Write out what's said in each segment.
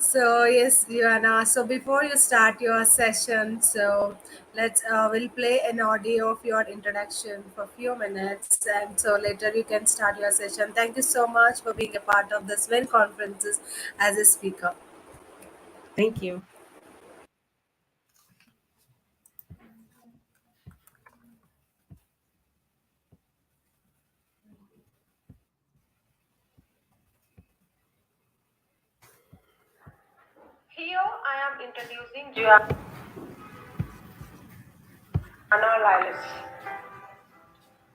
So yes, Joanna. So before you start your session, so we'll play an audio of your introduction for a few minutes, and so later you can start your session. Thank you so much for being a part of this WYN conferences as a speaker. Thank you. Here I am introducing Gianna Lilis.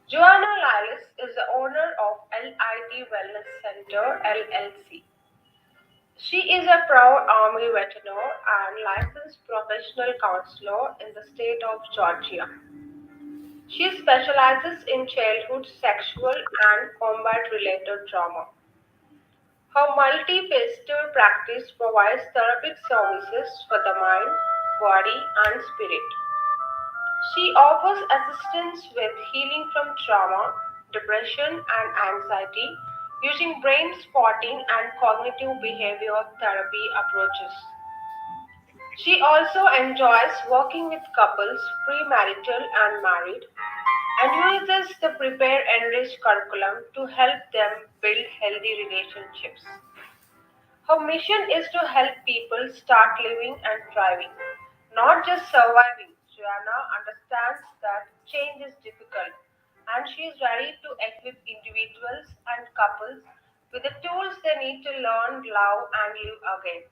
Joanna Lilis is the owner of L.I.T Wellness Center LLC. She is a proud Army veterinarian and licensed professional counselor in the state of Georgia. She specializes in childhood sexual and combat related trauma. Her multi-faceted practice provides therapeutic services for the mind, body, and spirit. She offers assistance with healing from trauma, depression, and anxiety using brain spotting and cognitive behavior therapy approaches. She also enjoys working with couples, premarital and married, and uses the Prepare Enrich curriculum to help them build healthy relationships. Her mission is to help people start living and thriving, not just surviving. Joanna understands that change is difficult and she is ready to equip individuals and couples with the tools they need to learn, love, and live again.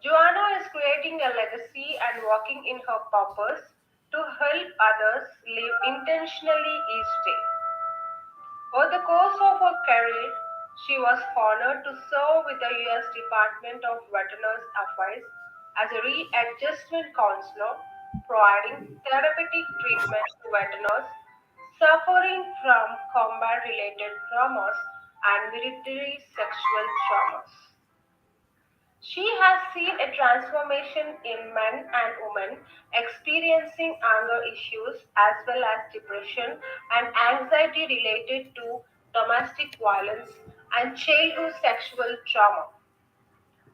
Joanna is creating a legacy and walking in her purpose to help others live intentionally each day. Over the course of her career, she was honored to serve with the U.S. Department of Veterans Affairs as a readjustment counselor, providing therapeutic treatment to veterans suffering from combat related traumas and military sexual traumas. She has seen a transformation in men and women experiencing anger issues as well as depression and anxiety related to domestic violence and childhood sexual trauma.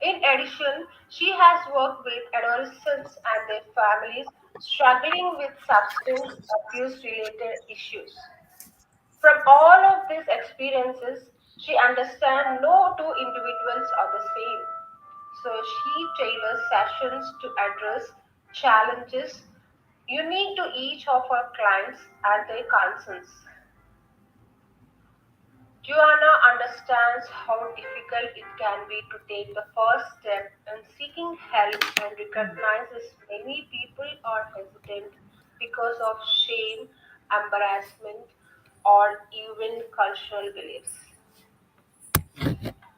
In addition, she has worked with adolescents and their families struggling with substance abuse related issues. From all of these experiences, she understands no two individuals are the same. So she tailors sessions to address challenges unique to each of her clients and their concerns. Joanna understands how difficult it can be to take the first step in seeking help and recognizes many people are hesitant because of shame, embarrassment, or even cultural beliefs.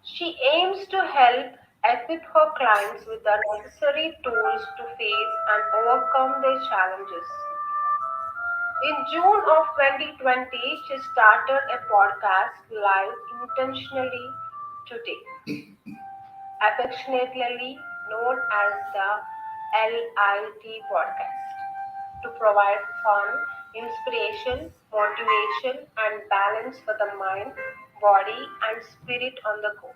She aims to help equip her clients with the necessary tools to face and overcome their challenges. In June of 2020, she started a podcast live intentionally today, affectionately known as the LIT podcast, to provide fun, inspiration, motivation, and balance for the mind, body, and spirit on the go.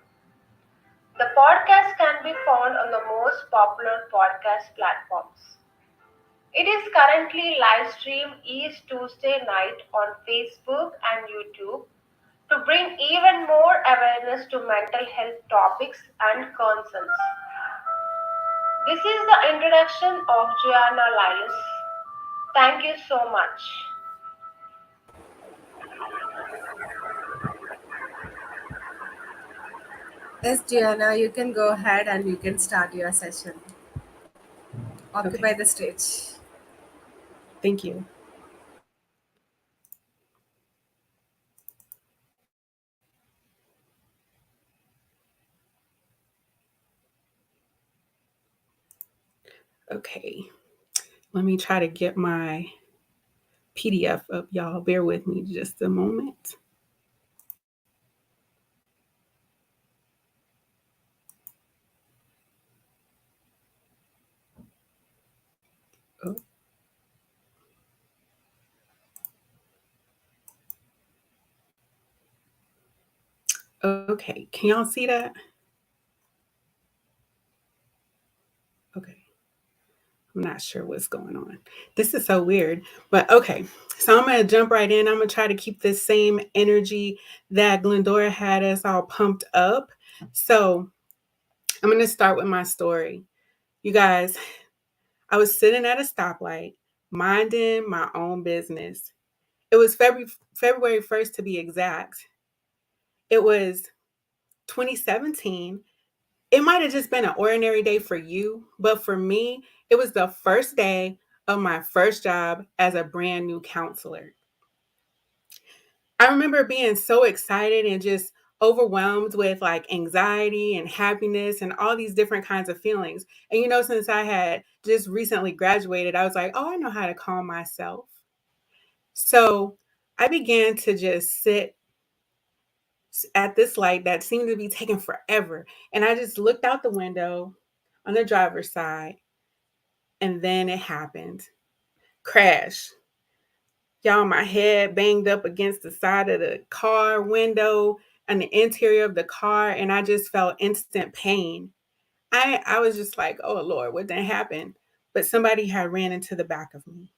The podcast can be found on the most popular podcast platforms. It is currently live streamed each Tuesday night on Facebook and YouTube to bring even more awareness to mental health topics and concerns. This is the introduction of Joanna Lilis. Thank you so much. Yes, Joanna, you can go ahead and you can start your session. Occupy Okay, the stage. thank you. Okay, let me try to get my PDF up, y'all. Bear with me just a moment. Oh, okay, can y'all see that? Okay. I'm not sure what's going on. This is so weird. But okay. So I'm going to jump right in. I'm going to try to keep this same energy that Glendora had us all pumped up. So I'm going to start with my story. You guys, I was sitting at a stoplight, minding my own business. It was February 1st to be exact. It was 2017. It might have just been an ordinary day for you, but for me, it was the first day of my first job as a brand new counselor. I remember being so excited and just overwhelmed with like anxiety and happiness and all these different kinds of feelings. And since I had just recently graduated, I was like, oh, I know how to calm myself. So I began to just sit at this light that seemed to be taking forever. And I just looked out the window on the driver's side, and then it happened. Crash. Y'all, my head banged up against the side of the car window and the interior of the car, and I just felt instant pain. I was just like, oh Lord, what did happen? But somebody had ran into the back of me.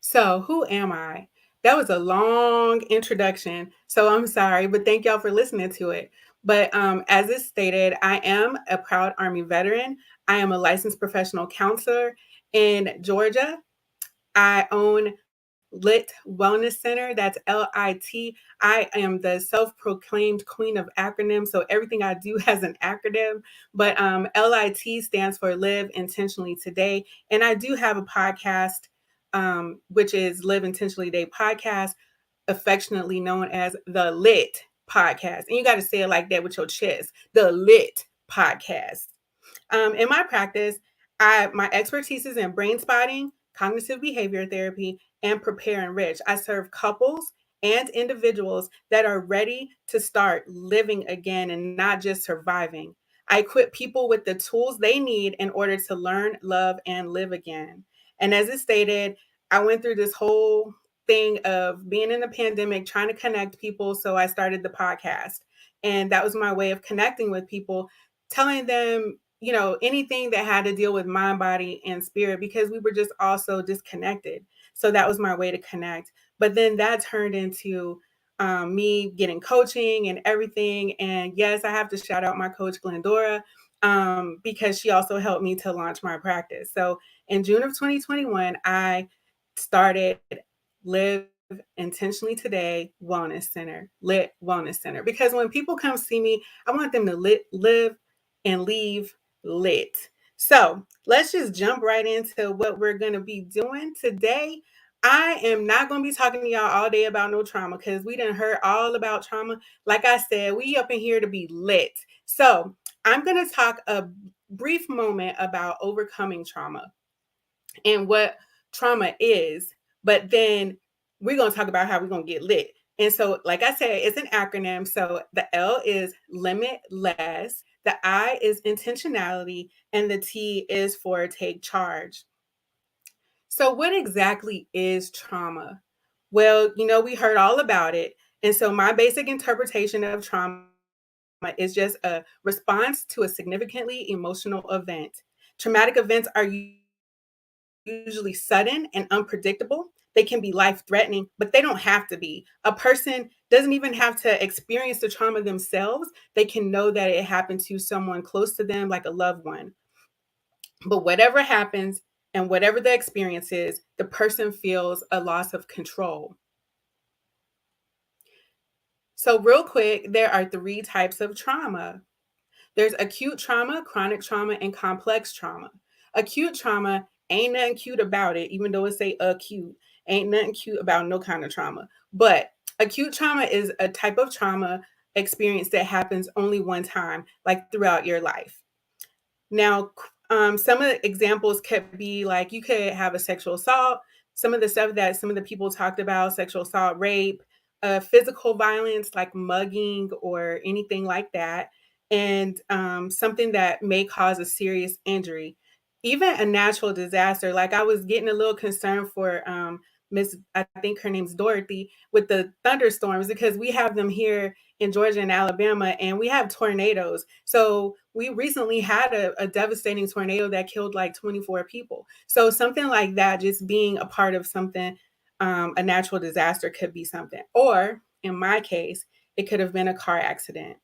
So, who am I? That was a long introduction. So, I'm sorry, but thank y'all for listening to it. But as it stated, I am a proud Army veteran. I am a licensed professional counselor in Georgia. I own Lit Wellness Center. That's L.I.T. I am the self proclaimed queen of acronyms. So everything I do has an acronym. But L.I.T stands for Live Intentionally Today. And I do have a podcast, which is Live Intentionally Today podcast, affectionately known as the Lit Podcast. And you got to say it like that with your chest, the Lit Podcast. In my practice, my expertise is in brain spotting, cognitive behavior therapy, and prepare and enrich. I serve couples and individuals that are ready to start living again and not just surviving. I equip people with the tools they need in order to learn, love, and live again. And as it stated, I went through this whole thing of being in the pandemic, trying to connect people. So I started the podcast. And that was my way of connecting with people, telling them anything that had to deal with mind, body, and spirit, because we were just all so disconnected. So that was my way to connect. But then that turned into me getting coaching and everything. And yes, I have to shout out my coach, Glendora, because she also helped me to launch my practice. So in June of 2021, I started Live Intentionally Today Wellness Center, Lit Wellness Center. Because when people come see me, I want them to live and leave lit. So let's just jump right into what we're going to be doing today. I am not going to be talking to y'all all day about no trauma because we done heard all about trauma. Like I said, we up in here to be lit. So I'm going to talk a brief moment about overcoming trauma and what trauma is, but then we're going to talk about how we're going to get lit. And so, like I said, it's an acronym. So the L is limitless, the I is intentionality, and the T is for take charge. So, what exactly is trauma? Well, we heard all about it. And so, my basic interpretation of trauma is just a response to a significantly emotional event. Traumatic events are usually sudden and unpredictable. They can be life threatening, but they don't have to be. A person doesn't even have to experience the trauma themselves. They can know that it happened to someone close to them, like a loved one. But whatever happens and whatever the experience is, the person feels a loss of control. So, real quick, there are three types of trauma. There's acute trauma, chronic trauma, and complex trauma. Acute trauma ain't nothing cute about it, even though it say acute. Ain't nothing cute about no kind of trauma. But acute trauma is a type of trauma experience that happens only one time, like throughout your life. Now, some of the examples could be like you could have a sexual assault, some of the stuff that some of the people talked about, sexual assault, rape, physical violence like mugging or anything like that, and something that may cause a serious injury. Even a natural disaster. Like I was getting a little concerned for Miss, I think her name's Dorothy, with the thunderstorms because we have them here in Georgia and Alabama, and we have tornadoes. So we recently had a devastating tornado that killed like 24 people. So something like that, just being a part of something, a natural disaster could be something. Or in my case, it could have been a car accident.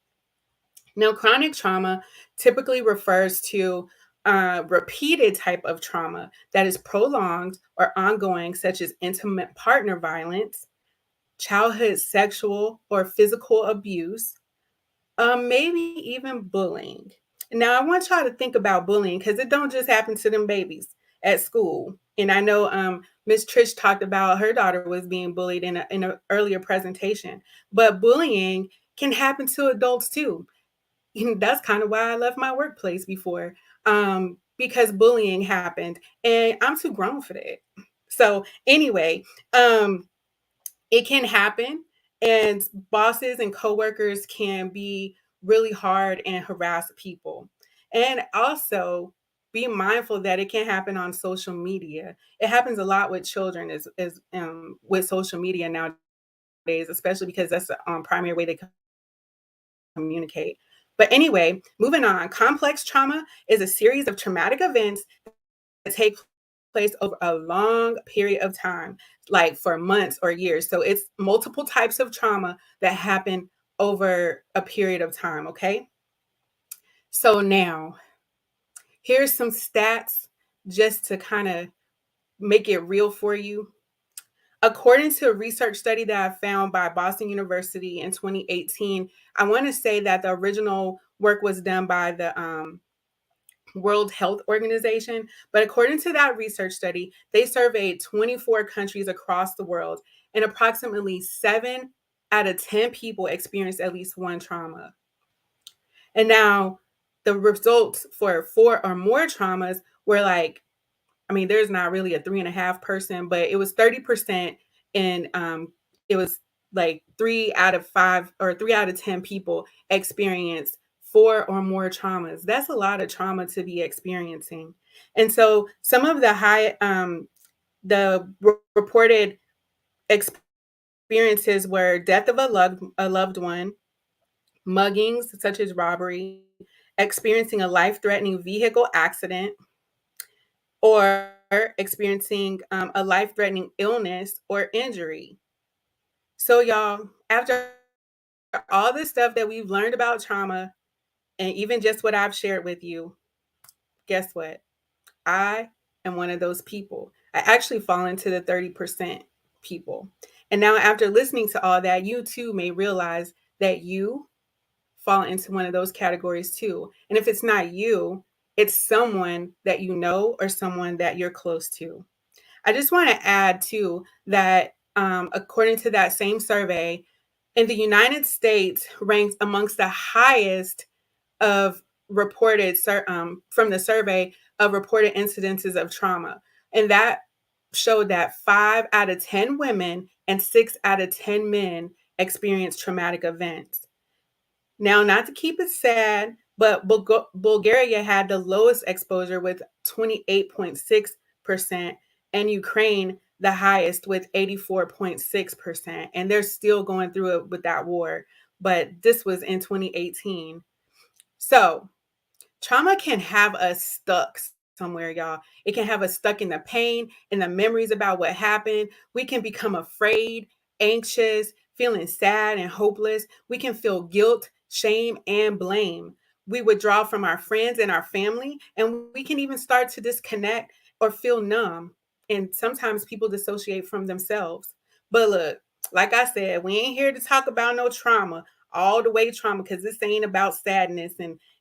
Now, chronic trauma typically refers to repeated type of trauma that is prolonged or ongoing, such as intimate partner violence, childhood sexual or physical abuse, maybe even bullying. Now, I want y'all to think about bullying because it don't just happen to them babies at school. And I know Miss Trish talked about her daughter was being bullied in an earlier presentation, but bullying can happen to adults too. That's kind of why I left my workplace before, because bullying happened, and I'm too grown for that. So anyway, um, it can happen, and bosses and coworkers can be really hard and harass people. And also be mindful that it can happen on social media. It happens a lot with children as with social media nowadays, especially because that's the primary way they communicate. But anyway, moving on, complex trauma is a series of traumatic events that take place over a long period of time, like for months or years. So it's multiple types of trauma that happen over a period of time, okay? So now, here's some stats just to kind of make it real for you. According to a research study that I found by Boston University in 2018, I want to say that the original work was done by the World Health Organization. But according to that research study, they surveyed 24 countries across the world, and approximately 7 out of 10 people experienced at least one trauma. And now the results for 4 or more traumas were like, I mean, there's not really a 3.5%, but it was 30%. And it was like 3 out of 5 or 3 out of 10 people experience 4 or more traumas. That's a lot of trauma to be experiencing. And so some of the reported experiences were death of a loved one, muggings such as robbery, experiencing a life-threatening vehicle accident, or experiencing a life threatening illness or injury. So, y'all, after all this stuff that we've learned about trauma, and even just what I've shared with you, guess what? I am one of those people. I actually fall into the 30% people. And now, after listening to all that, you too may realize that you fall into one of those categories too. And if it's not you, it's someone that you know or someone that you're close to. I just want to add too that according to that same survey, in the United States ranks amongst the highest of from the survey of reported incidences of trauma, and that showed that 5 out of 10 women and 6 out of 10 men experience traumatic events. Now, not to keep it sad, but Bulgaria had the lowest exposure with 28.6%, and Ukraine the highest with 84.6%. And they're still going through it with that war. But this was in 2018. So, trauma can have us stuck somewhere, y'all. It can have us stuck in the pain, in the memories about what happened. We can become afraid, anxious, feeling sad and hopeless. We can feel guilt, shame, and blame. We withdraw from our friends and our family, and we can even start to disconnect or feel numb. And sometimes people dissociate from themselves. But look, like I said, we ain't here to talk about no trauma, all the way trauma, because this ain't about sadness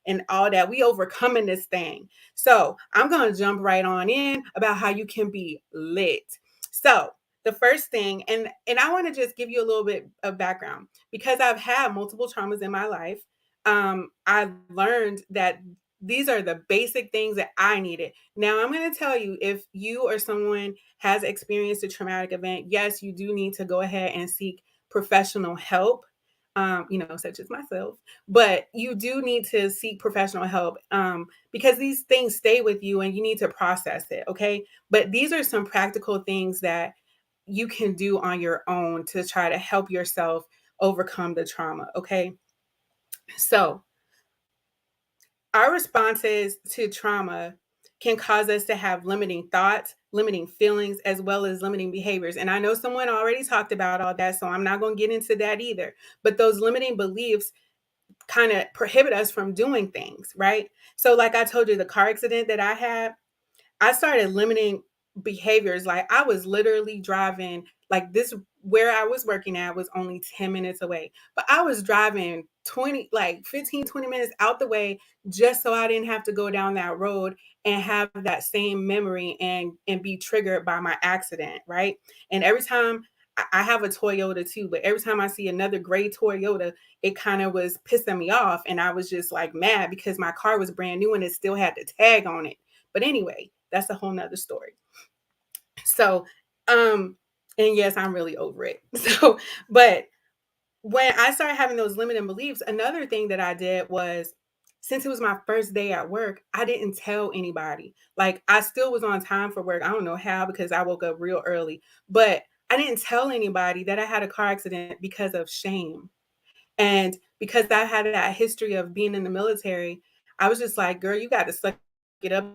and all that. We overcoming this thing. So I'm going to jump right on in about how you can be lit. So the first thing, and I want to just give you a little bit of background because I've had multiple traumas in my life. I've learned that these are the basic things that I needed. Now I'm going to tell you, if you or someone has experienced a traumatic event, yes, you do need to go ahead and seek professional help. Such as myself, but you do need to seek professional help because these things stay with you and you need to process it. Okay. But these are some practical things that you can do on your own to try to help yourself overcome the trauma. Okay. So, our responses to trauma can cause us to have limiting thoughts, limiting feelings, as well as limiting behaviors. And I know someone already talked about all that, so I'm not going to get into that either. But those limiting beliefs kind of prohibit us from doing things, right? So, like I told you, the car accident that I had, I started limiting behaviors. Like I was literally driving, like this, where I was working at was only 10 minutes away, but I was driving 20, like 15, 20 minutes out the way just so I didn't have to go down that road and have that same memory and be triggered by my accident, right? And every time I have a Toyota too, but every time I see another gray Toyota, it kind of was pissing me off. And I was just like mad because my car was brand new and it still had the tag on it. But anyway, that's a whole nother story. So, and yes, I'm really over it. So, but when I started having those limiting beliefs, another thing that I did was, since it was my first day at work, I didn't tell anybody. Like I still was on time for work. I don't know how because I woke up real early, but I didn't tell anybody that I had a car accident because of shame. And because I had that history of being in the military, I was just like, girl, you got to suck it up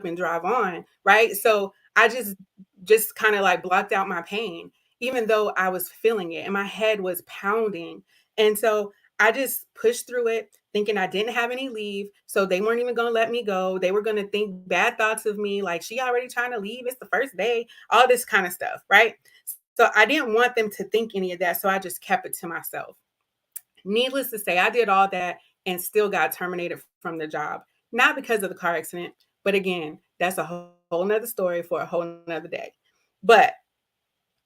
and drive on. Right. So I just kind of like blocked out my pain, even though I was feeling it and my head was pounding. And so I just pushed through it thinking I didn't have any leave. So they weren't even going to let me go. They were going to think bad thoughts of me. Like she already trying to leave. It's the first day, all this kind of stuff. Right. So I didn't want them to think any of that. So I just kept it to myself. Needless to say, I did all that and still got terminated from the job. Not because of the car accident, but again, that's a whole nother story for a whole nother day. But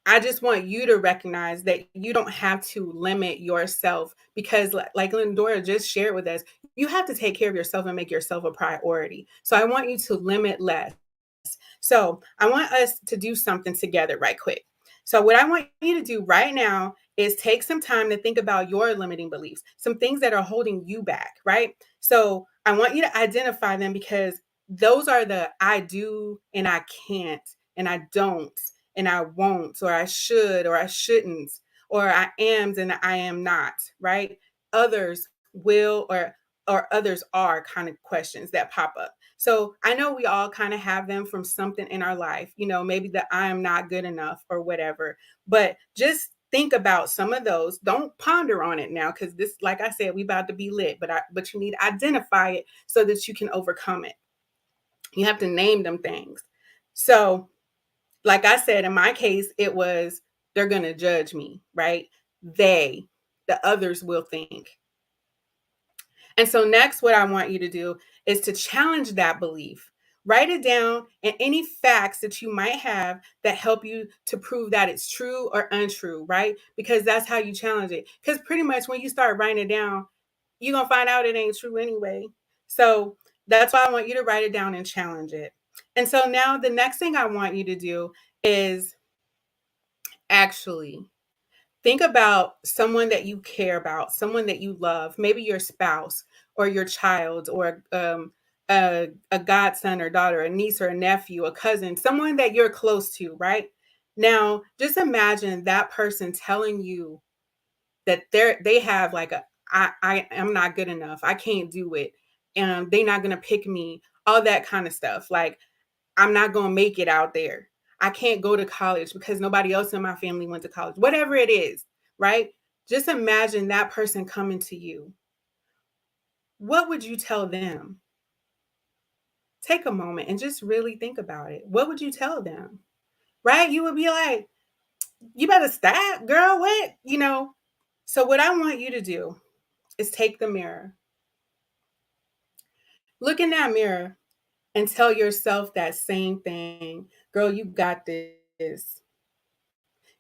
I just want you to recognize that you don't have to limit yourself because, like Lindora just shared with us, you have to take care of yourself and make yourself a priority. So I want you to limit less. So I want us to do something together right quick. So, what I want you to do right now is take some time to think about your limiting beliefs, some things that are holding you back, right? So, I want you to identify them because those are the I do and I can't and I don't and I won't, or I should, or I shouldn't, or I am and I am not, right? Others will or others are kind of questions that pop up. So I know we all kind of have them from something in our life, maybe that I am not good enough or whatever. But just think about some of those. Don't ponder on it now because this, like I said, we about to be lit, but you need to identify it so that you can overcome it. You have to name them things. So like I said, in my case, it was they're going to judge me, right? They, the others will think. And so, next, what I want you to do is to challenge that belief. Write it down and any facts that you might have that help you to prove that it's true or untrue, right? Because that's how you challenge it. Because pretty much when you start writing it down, you're going to find out it ain't true anyway. So, that's why I want you to write it down and challenge it. And so, now the next thing I want you to do is actually think about someone that you care about, someone that you love, maybe your spouse or your child or a godson or daughter, a niece or a nephew, a cousin, someone that you're close to, right? Now, just imagine that person telling you that they have like I am not good enough. I can't do it. And they're not gonna pick me, all that kind of stuff. Like I'm not going to make it out there. I can't go to college because nobody else in my family went to college. Whatever it is, right? Just imagine that person coming to you. What would you tell them? Take a moment and just really think about it. What would you tell them? Right? You would be like, you better stop, girl. What? So, what I want you to do is take the mirror, look in that mirror, and tell yourself that same thing. Girl, you got this.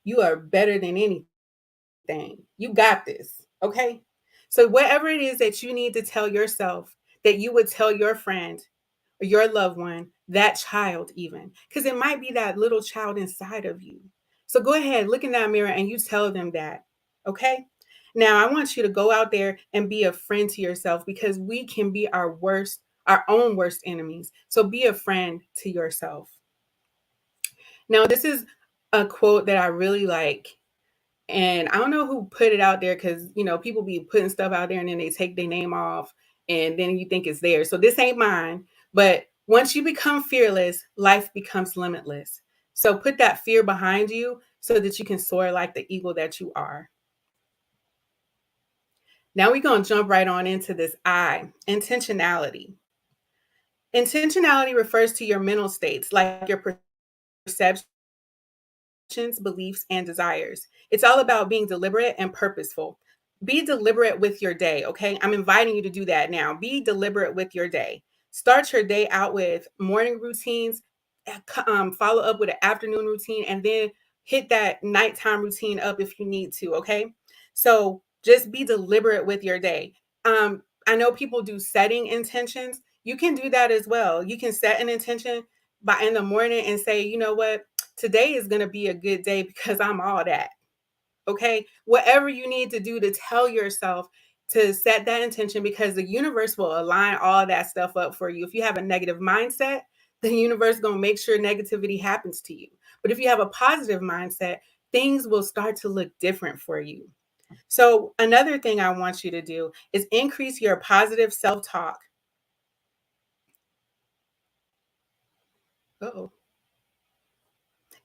You are better than anything. You got this. Okay. So, whatever it is that you need to tell yourself, that you would tell your friend or your loved one, that child, even because it might be that little child inside of you. So, go ahead, look in that mirror, and you tell them that. Okay. Now, I want you to go out there and be a friend to yourself because we can be our own worst enemies. So, be a friend to yourself. Now, this is a quote that I really like. And I don't know who put it out there because, people be putting stuff out there and then they take their name off and then you think it's theirs. So this ain't mine. But once you become fearless, life becomes limitless. So put that fear behind you so that you can soar like the eagle that you are. Now we're going to jump right on into this I, intentionality. Intentionality refers to your mental states, like your perceptions, beliefs, and desires. It's all about being deliberate and purposeful. Be deliberate with your day, okay? I'm inviting you to do that now. Be deliberate with your day. Start your day out with morning routines, follow up with an afternoon routine, and then hit that nighttime routine up if you need to, okay? So just be deliberate with your day. I know people do setting intentions. You can do that as well. You can set an intention by in the morning and say, you know what, today is going to be a good day because I'm all that. Okay. Whatever you need to do to tell yourself to set that intention, because the universe will align all that stuff up for you. If you have a negative mindset, the universe is going to make sure negativity happens to you. But if you have a positive mindset, things will start to look different for you. So, another thing I want you to do is increase your positive self talk. Uh-oh.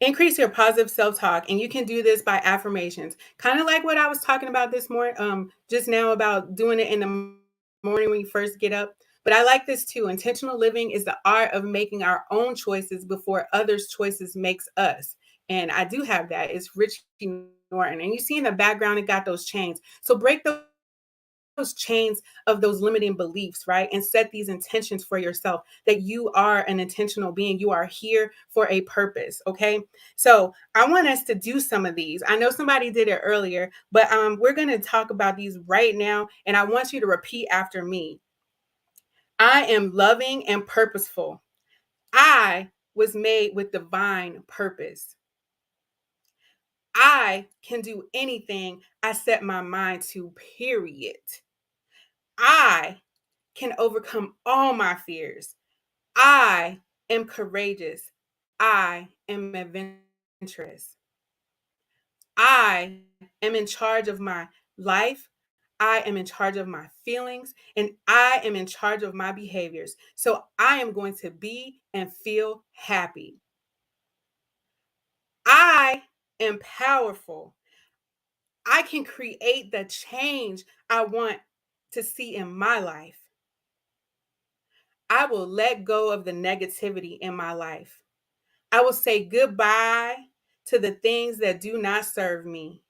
Increase your positive self-talk, and you can do this by affirmations. Kind of like what I was talking about this morning, just now, about doing it in the morning when you first get up. But I like this too. Intentional living is the art of making our own choices before others' choices makes us. And I do have that. It's Richie Norton. And you see in the background, it got those chains. So break those chains of those limiting beliefs, right? And set these intentions for yourself that you are an intentional being. You are here for a purpose, okay? So I want us to do some of these. I know somebody did it earlier, but we're going to talk about these right now. And I want you to repeat after me. I am loving and purposeful. I was made with divine purpose. I can do anything I set my mind to, period. I can overcome all my fears. I am courageous. I am adventurous. I am in charge of my life. I am in charge of my feelings, and I am in charge of my behaviors. So I am going to be and feel happy. I am powerful. I can create the change I want to see in my life. I will let go of the negativity in my life. I will say goodbye to the things that do not serve me.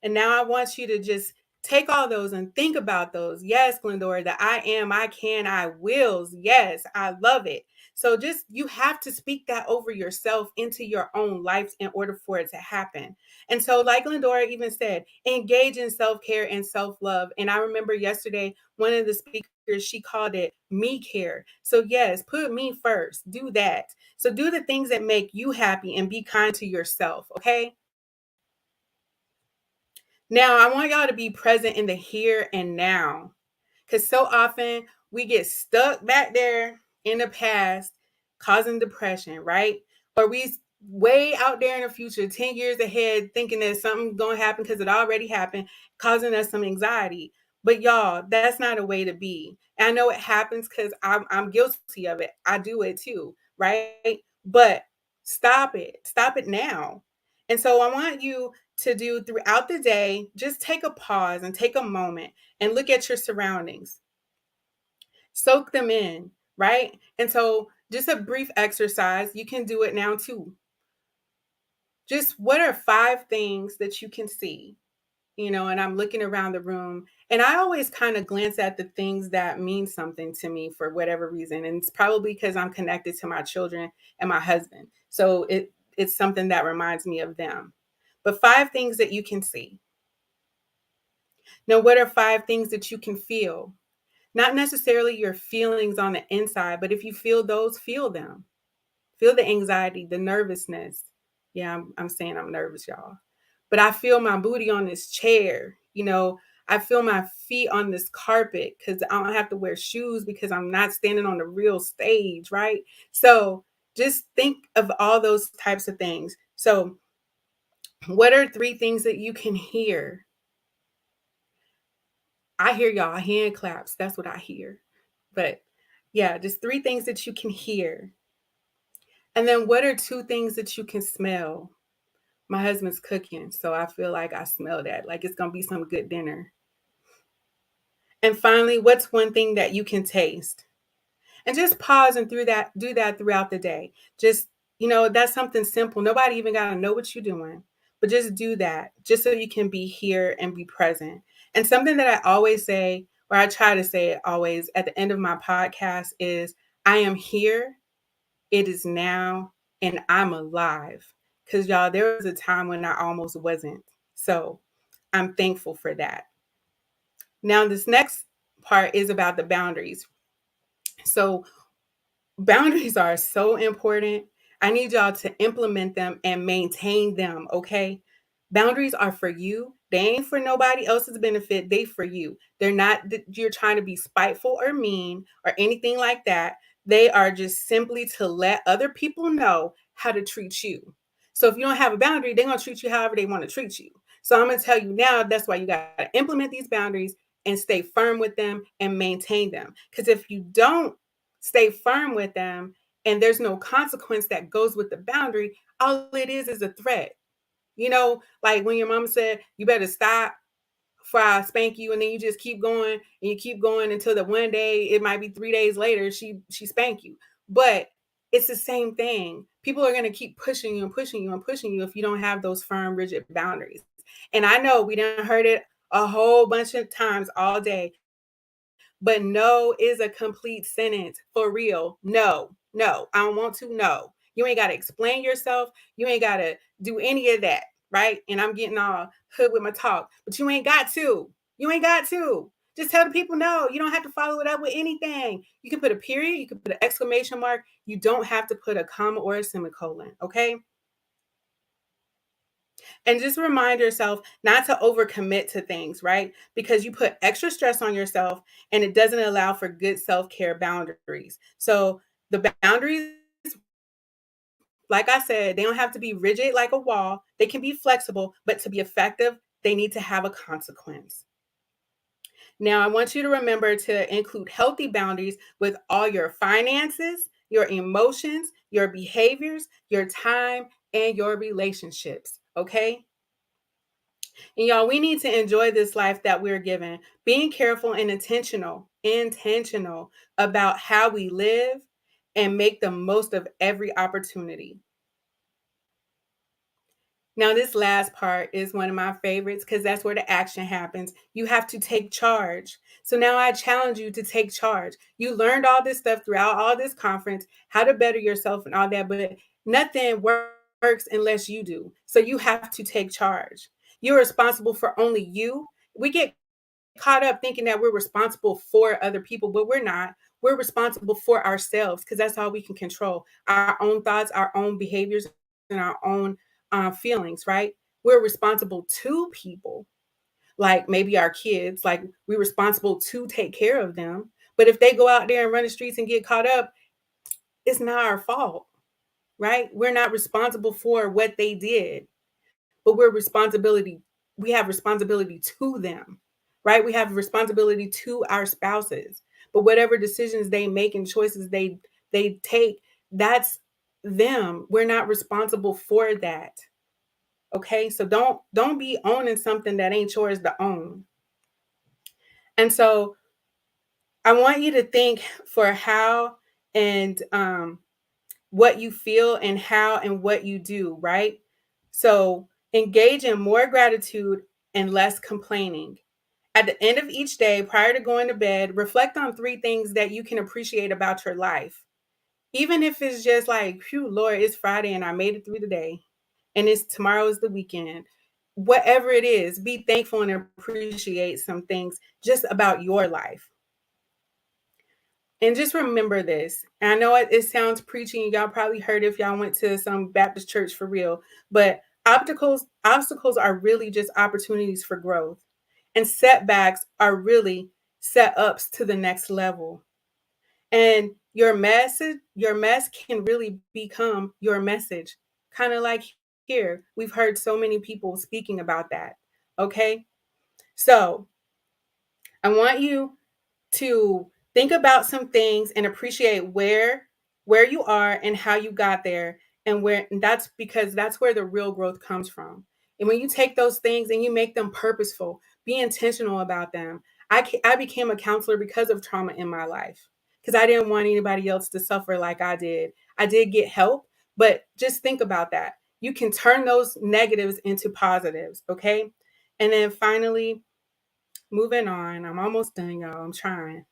And now I want you to just take all those and think about those. Yes, Glendora, the I am, I can, I wills. Yes, I love it. So just you have to speak that over yourself into your own life in order for it to happen. And so, like Glendora even said, engage in self-care and self-love. And I remember yesterday, one of the speakers, she called it me care. So yes, put me first. Do that. So do the things that make you happy and be kind to yourself. Okay. Now, I want y'all to be present in the here and now, because so often we get stuck back there in the past, causing depression, right? Or we way out there in the future, 10 years ahead, thinking that something's going to happen because it already happened, causing us some anxiety. But y'all, that's not a way to be. And I know it happens because I'm guilty of it. I do it too, right? But stop it. Stop it now. And so I want you to do throughout the day, just take a pause and take a moment and look at your surroundings. Soak them in, right? And so just a brief exercise, you can do it now too. Just what are 5 things that you can see? And I'm looking around the room, and I always kind of glance at the things that mean something to me for whatever reason. And it's probably because I'm connected to my children and my husband. So it's something that reminds me of them. But 5 things that you can see. Now, what are 5 things that you can feel? Not necessarily your feelings on the inside, but if you feel those, feel them. Feel the anxiety, the nervousness. Yeah, I'm saying I'm nervous, y'all. But I feel my booty on this chair. I feel my feet on this carpet because I don't have to wear shoes because I'm not standing on the real stage, right? So just think of all those types of things. So What are three things that you can hear? I hear y'all hand claps. That's what I hear. But yeah, just three things that you can hear. And then what are two things that you can smell? My husband's cooking, so I feel like I smell that. Like it's going to be some good dinner. And finally, what's one thing that you can taste? And just pause and do that throughout the day. Just, that's something simple. Nobody even got to know what you're doing, but just do that just so you can be here and be present. And something that I always say, or I try to say it always at the end of my podcast is, I am here, it is now, and I'm alive. Because y'all, there was a time when I almost wasn't. So I'm thankful for that. Now, this next part is about the boundaries. So boundaries are so important. I need y'all to implement them and maintain them, okay? Boundaries are for you. They ain't for nobody else's benefit. They for you. They're not that you're trying to be spiteful or mean or anything like that. They are just simply to let other people know how to treat you. So if you don't have a boundary, they're going to treat you however they want to treat you. So I'm going to tell you now, that's why you got to implement these boundaries and stay firm with them and maintain them. Because if you don't stay firm with them and there's no consequence that goes with the boundary, all it is a threat. Like when your mama said, you better stop before I spank you, and then you just keep going and you keep going until the one day, it might be 3 days later, she spank you. But it's the same thing. People are going to keep pushing you and pushing you and pushing you if you don't have those firm, rigid boundaries. And I know we done heard it a whole bunch of times all day, but no is a complete sentence for real. No, I don't want to. No, you ain't got to explain yourself. You ain't got to do any of that, right? And I'm getting all hood with my talk, but you ain't got to. You ain't got to. Just tell the people no. You don't have to follow it up with anything. You can put a period, you can put an exclamation mark. You don't have to put a comma or a semicolon, okay? And just remind yourself not to overcommit to things, right? Because you put extra stress on yourself and it doesn't allow for good self care boundaries. So the boundaries, like I said, they don't have to be rigid like a wall. They can be flexible, but to be effective, they need to have a consequence. Now, I want you to remember to include healthy boundaries with all your finances, your emotions, your behaviors, your time, and your relationships. Okay? And y'all, we need to enjoy this life that we're given, being careful and intentional about how we live and make the most of every opportunity. Now, this last part is one of my favorites because that's where the action happens. You have to take charge. So now I challenge you to take charge. You learned all this stuff throughout all this conference, how to better yourself and all that, but nothing works unless you do. So you have to take charge. You're responsible for only you. We get caught up thinking that we're responsible for other people, but we're not. We're responsible for ourselves because that's all we can control, our own thoughts, our own behaviors, and our own feelings, right? We're responsible to people, like maybe our kids, like we're responsible to take care of them. But if they go out there and run the streets and get caught up, it's not our fault, right? We're not responsible for what they did, but we have responsibility to them, right? We have responsibility to our spouses. But whatever decisions they make and choices they take, that's them. We're not responsible for that. Okay? So don't be owning something that ain't yours to own. And so I want you to think for how and what you feel and how and what you do, right? So engage in more gratitude and less complaining. At the end of each day, prior to going to bed, reflect on three things that you can appreciate about your life. Even if it's just like, phew, Lord, it's Friday and I made it through the day, and it's tomorrow is the weekend. Whatever it is, be thankful and appreciate some things just about your life. And just remember this. And I know it sounds preachy, and y'all probably heard it if y'all went to some Baptist church for real, but obstacles are really just opportunities for growth. And setbacks are really set ups to the next level. And your mess can really become your message. Kind of like healing. here. We've heard so many people speaking about that. Okay? So, I want you to think about some things and appreciate where you are and how you got there, and that's because that's where the real growth comes from. And when you take those things and you make them purposeful, be intentional about them. I became a counselor because of trauma in my life, because I didn't want anybody else to suffer like I did. I did get help, but just think about that. You can turn those negatives into positives. Okay? And then finally, moving on, I'm almost done, y'all. I'm trying.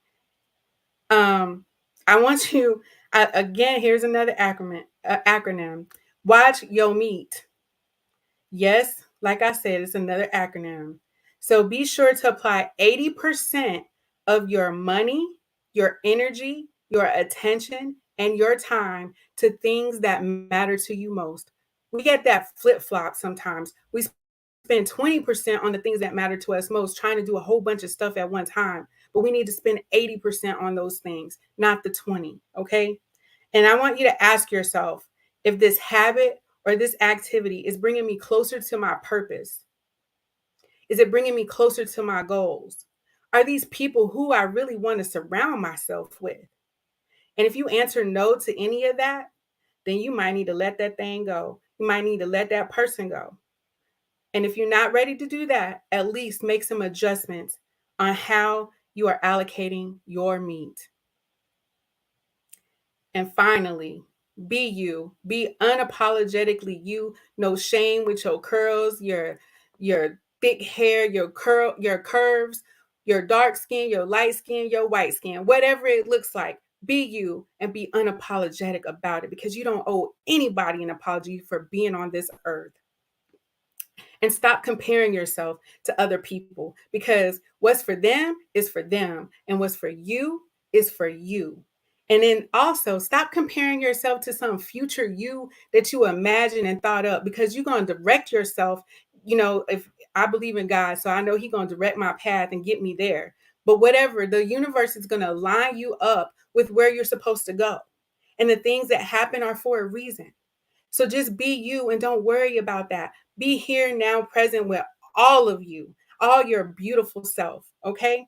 Um, I want you again. Here's another acronym. Watch your meat. Yes, like I said, it's another acronym. So be sure to apply 80% of your money, your energy, your attention, and your time to things that matter to you most. We get that flip flop sometimes. We spend 20% on the things that matter to us most, trying to do a whole bunch of stuff at one time. But we need to spend 80% on those things, not the 20. Okay. And I want you to ask yourself if this habit or this activity is bringing me closer to my purpose. Is it bringing me closer to my goals? Are these people who I really want to surround myself with? And if you answer no to any of that, then you might need to let that thing go. You might need to let that person go. And if you're not ready to do that, at least make some adjustments on how you are allocating your meat. And finally, be you. Be unapologetically you. No shame with your curls, your thick hair, your curves, your dark skin, your light skin, your white skin, whatever it looks like. Be you and be unapologetic about it, because you don't owe anybody an apology for being on this earth. And stop comparing yourself to other people, because what's for them is for them, and what's for you is for you. And then also stop comparing yourself to some future you that you imagine and thought up, because you're going to direct yourself. If I believe in God, so I know He's going to direct my path and get me there. But whatever, the universe is going to line you up with where you're supposed to go. And the things that happen are for a reason. So just be you and don't worry about that. Be here now, present with all of you, all your beautiful self. Okay.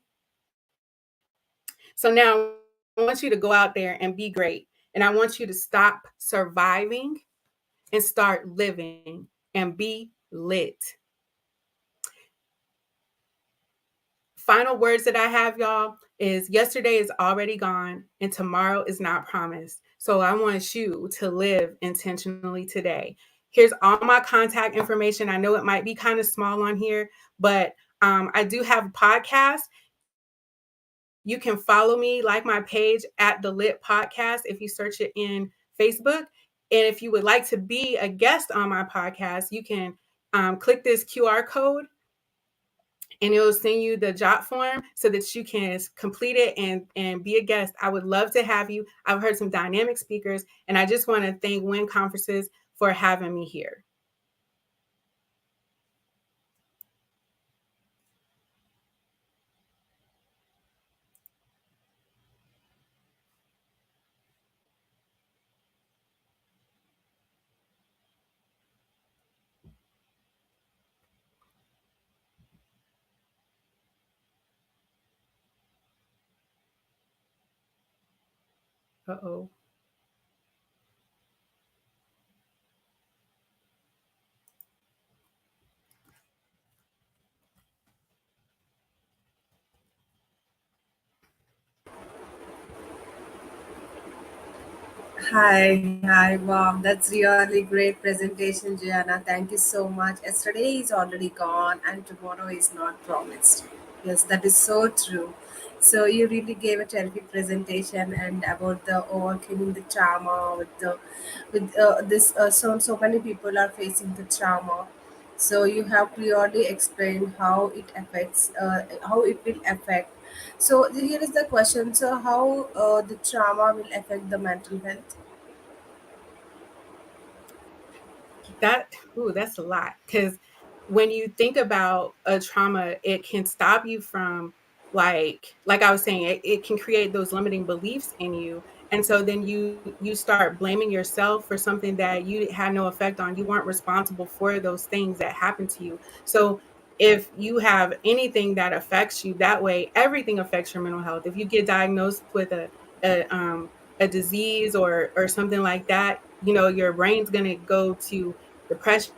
So now I want you to go out there and be great. And I want you to stop surviving and start living and be lit. Final words that I have, y'all, is yesterday is already gone and tomorrow is not promised. So I want you to live intentionally today. Here's all my contact information. I know it might be kind of small on here, but I do have a podcast. You can follow me, like my page at the Lit Podcast if you search it in Facebook. And if you would like to be a guest on my podcast, you can click this QR code and it will send you the jot form so that you can complete it and be a guest. I would love to have you. I've heard some dynamic speakers, and I just want to thank WYN Conferences for having me here. Uh-oh. Hi, mom. That's really great presentation, Gianna. Thank you so much. Yesterday is already gone, and tomorrow is not promised. Yes, that is so true. So you really gave a terrific presentation and about the overcoming the trauma with this. So many people are facing the trauma. So you have clearly explained how it affects, how it will affect. So here is the question. So how the trauma will affect the mental health? That's a lot, because when you think about a trauma, it can stop you from, like I was saying, it can create those limiting beliefs in you. And so then you start blaming yourself for something that you had no effect on. You weren't responsible for those things that happened to you. So if you have anything that affects you that way, everything affects your mental health. If you get diagnosed with a disease or something like that, you know, your brain's going to go to depression,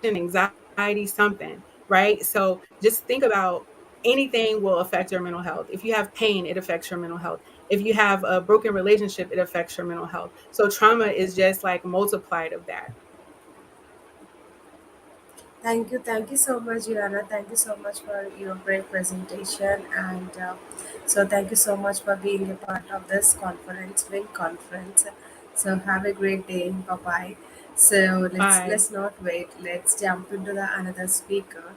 anxiety, something, right? So just think about anything will affect your mental health. If you have pain, it affects your mental health. If you have a broken relationship, it affects your mental health. So trauma is just like multiplied of that. Thank you so much, Joanna. Thank you so much for your great presentation, and so thank you so much for being a part of this conference, WIN conference. So have a great day. Bye bye. So let's Bye. let's not wait. Let's jump into the another speaker.